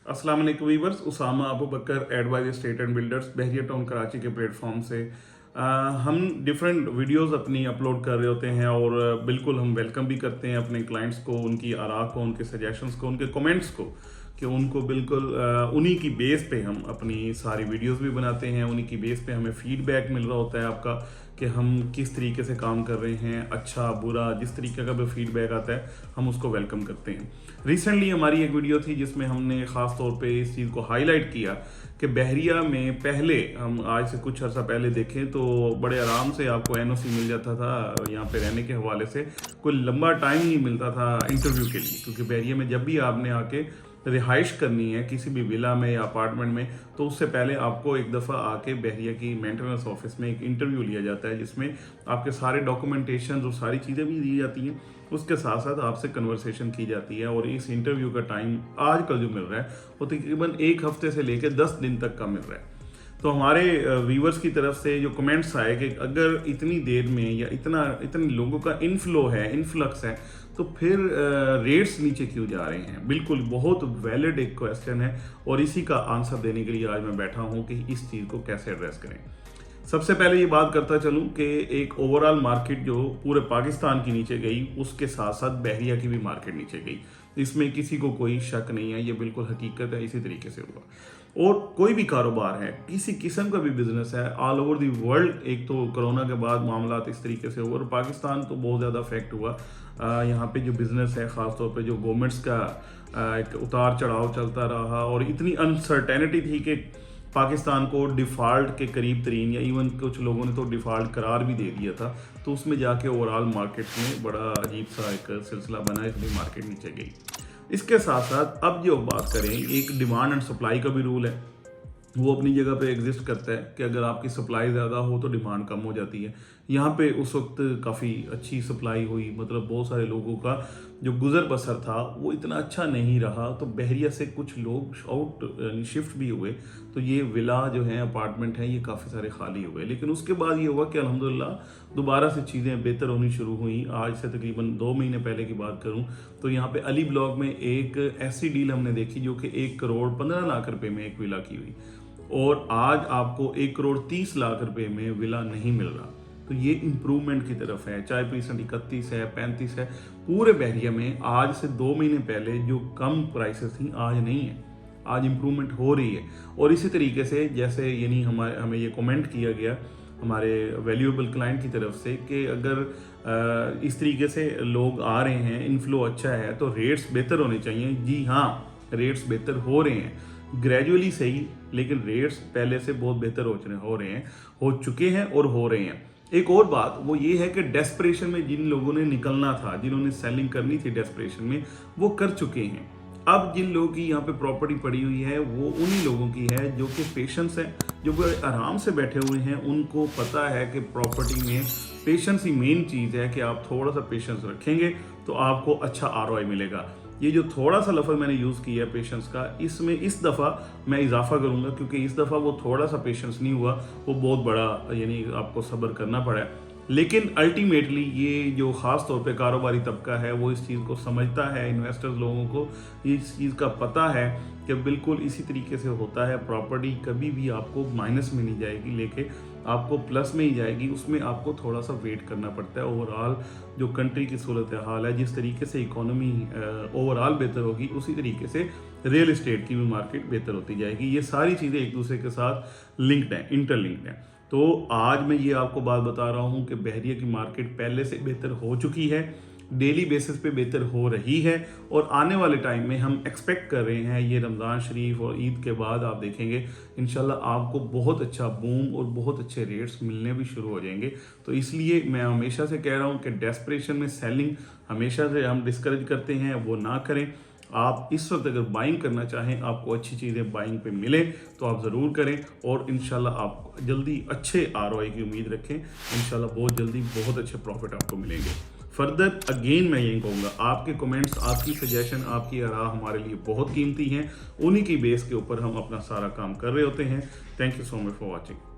अस्सलाम वालेकुम viewers, Usama Abu Bakr advise state and builders Bahria town Karachi के प्लेटफॉर्म से हम डिफरेंट वीडियोस अपनी अपलोड कर रहे होते हैं और बिल्कुल हम वेलकम भी करते हैं अपने क्लाइंट्स को, उनकी आरा को, उनके सजेशंस को, उनके कमेंट्स को, कि उनको बिल्कुल उन्हीं की बेस पे हम अपनी सारी वीडियोस भी बनाते हैं। उन्हीं की बेस पे हमें फीडबैक मिल रहा होता है आपका कि हम किस तरीके से काम कर रहे हैं, अच्छा बुरा, जिस तरीके का भी फीडबैक आता है हम उसको वेलकम करते हैं। रिसेंटली हमारी एक वीडियो थी जिसमें हमने ख़ास तौर पे इस चीज़ को हाईलाइट किया कि बहरिया में पहले, हम आज से कुछ अर्सा पहले देखें तो बड़े आराम से आपको एनओसी मिल जाता था यहाँ पे रहने के हवाले से, कोई लंबा टाइम नहीं मिलता था इंटरव्यू के लिए, क्योंकि बहरिया में जब भी आपने आके रिहाइश करनी है किसी भी विला में या अपार्टमेंट में तो उससे पहले आपको एक दफ़ा आके बहरिया की मेंटेनेंस ऑफिस में एक इंटरव्यू लिया जाता है, जिसमें आपके सारे डॉक्यूमेंटेशन और सारी चीज़ें भी दी जाती हैं। उसके साथ साथ आपसे कन्वर्सेशन की जाती है और इस इंटरव्यू का टाइम आजकल जो मिल रहा है वो तकरीबन 1 हफ्ते से लेकर 10 दिन तक का मिल रहा है। तो हमारे व्यूवर्स की तरफ से जो कमेंट्स आए कि अगर इतनी देर में या इतने लोगों का इनफ्लो है, इनफ्लक्स है, तो फिर रेट्स नीचे क्यों जा रहे हैं। बिल्कुल बहुत वैलिड एक क्वेश्चन है और इसी का आंसर देने के लिए आज मैं बैठा हूं कि इस चीज़ को कैसे एड्रेस करें। सबसे पहले ये बात करता चलूं कि एक ओवरऑल मार्केट जो पूरे पाकिस्तान की नीचे गई, उसके साथ साथ बहरिया की भी मार्केट नीचे गई, इसमें किसी को कोई शक नहीं है, ये बिल्कुल हकीकत है, इसी तरीके से हुआ। और कोई भी कारोबार है, किसी किस्म का भी बिजनेस है, ऑल ओवर दी वर्ल्ड, एक तो कोरोना के बाद मामला इस तरीके से हुआ और पाकिस्तान तो बहुत ज़्यादा अफेक्ट हुआ। यहाँ पे जो बिज़नेस है, ख़ासतौर पे जो गवर्नमेंट्स का एक उतार चढ़ाव चलता रहा और इतनी अनसर्टेनिटी थी कि पाकिस्तान को डिफ़ॉल्ट के करीब तरीन, या इवन कुछ लोगों ने तो डिफ़ॉल्ट करार भी दे दिया था, तो उसमें जाके ओवरऑल मार्केट में बड़ा अजीब सा एक सिलसिला बना, इसलिए मार्केट नीचे गई। इसके साथ साथ अब जो बात करें, एक डिमांड एंड सप्लाई का भी रूल है, वो अपनी जगह पे एग्जिस्ट करता है कि अगर आपकी सप्लाई ज़्यादा हो तो डिमांड कम हो जाती है। यहाँ पे उस वक्त काफ़ी अच्छी सप्लाई हुई, मतलब बहुत सारे लोगों का जो गुज़र बसर था वो इतना अच्छा नहीं रहा, तो बहरिया से कुछ लोग आउट शिफ्ट भी हुए, तो ये विला जो है, अपार्टमेंट हैं, ये काफ़ी सारे खाली हुए। लेकिन उसके बाद ये हुआ कि अल्हम्दुलिल्लाह दोबारा से चीज़ें बेहतर होनी शुरू हुई। आज से तकरीबन 2 महीने पहले की बात करूँ तो यहाँ पे अली ब्लॉक में एक ऐसी डील हमने देखी जो कि 1 करोड़ 15 लाख रुपए में एक विला की हुई, और आज आपको 1 करोड़ 30 लाख रुपए में विला नहीं मिल रहा। तो ये इम्प्रूवमेंट की तरफ है, चाहे परसेंट 31 है, 35 है, पूरे बहरिया में आज से 2 महीने पहले जो कम प्राइसेस थी आज नहीं है, आज इम्प्रूवमेंट हो रही है। और इसी तरीके से जैसे यानी हमें ये कमेंट किया गया हमारे वैल्यूएबल क्लाइंट की तरफ से कि अगर इस तरीके से लोग आ रहे हैं, इनफ्लो अच्छा है, तो रेट्स बेहतर होने चाहिए। जी हाँ, रेट्स बेहतर हो रहे हैं, ग्रेजुअली सही, लेकिन रेट्स पहले से बहुत बेहतर हो चुके हैं और हो रहे हैं। एक और बात वो ये है कि डेस्परेशन में जिन लोगों ने निकलना था, जिन्होंने सेलिंग करनी थी डेस्परेशन में, वो कर चुके हैं। अब जिन लोगों की यहाँ पे प्रॉपर्टी पड़ी हुई है वो उन्हीं लोगों की है जो कि पेशेंस है, जो बड़े आराम से बैठे हुए हैं। उनको पता है कि प्रॉपर्टी में पेशेंस ही मेन चीज़ है, कि आप थोड़ा सा पेशेंस रखेंगे तो आपको अच्छा आरओआई मिलेगा। ये जो थोड़ा सा लफ्ज़ मैंने यूज़ किया है पेशेंस का, इसमें इस दफ़ा मैं इजाफा करूँगा, क्योंकि इस दफ़ा वो थोड़ा सा पेशेंस नहीं हुआ, वो बहुत बड़ा यानी आपको सब्र करना पड़ा है। लेकिन अल्टीमेटली ये जो ख़ास तौर पे कारोबारी तबका है वो इस चीज़ को समझता है, इन्वेस्टर्स लोगों को इस चीज़ का पता है कि बिल्कुल इसी तरीके से होता है। प्रॉपर्टी कभी भी आपको माइनस में नहीं जाएगी, लेके आपको प्लस में ही जाएगी। उसमें आपको थोड़ा सा वेट करना पड़ता है। ओवरऑल जो कंट्री की सूरत हाल है, जिस तरीके से इकोनॉमी ओवरऑल बेहतर होगी, उसी तरीके से रियल इस्टेट की भी मार्केट बेहतर होती जाएगी। ये सारी चीज़ें एक दूसरे के साथ लिंक्ड हैं, इंटरलिंक्ड हैं। तो आज मैं ये आपको बात बता रहा हूँ कि बहरिया की मार्केट पहले से बेहतर हो चुकी है, डेली बेसिस पे बेहतर हो रही है, और आने वाले टाइम में हम एक्सपेक्ट कर रहे हैं ये रमज़ान शरीफ और ईद के बाद आप देखेंगे इंशाल्लाह आपको बहुत अच्छा बूम और बहुत अच्छे रेट्स मिलने भी शुरू हो जाएंगे। तो इसलिए मैं हमेशा से कह रहा हूँ कि डेस्परेशन में सेलिंग हमेशा से हम डिस्करेज करते हैं, वो ना करें। आप इस वक्त अगर बाइंग करना चाहें, आपको अच्छी चीज़ें बाइंग पे मिले तो आप ज़रूर करें, और इंशाल्लाह आप जल्दी अच्छे आरओआई की उम्मीद रखें। इंशाल्लाह बहुत जल्दी बहुत अच्छे प्रॉफिट आपको मिलेंगे। फर्दर अगेन मैं यही कहूँगा, आपके कमेंट्स, आपकी सजेशन, आपकी आरा हमारे लिए बहुत कीमती हैं। उन्हीं की बेस के ऊपर हम अपना सारा काम कर रहे होते हैं। Thank you so much for watching.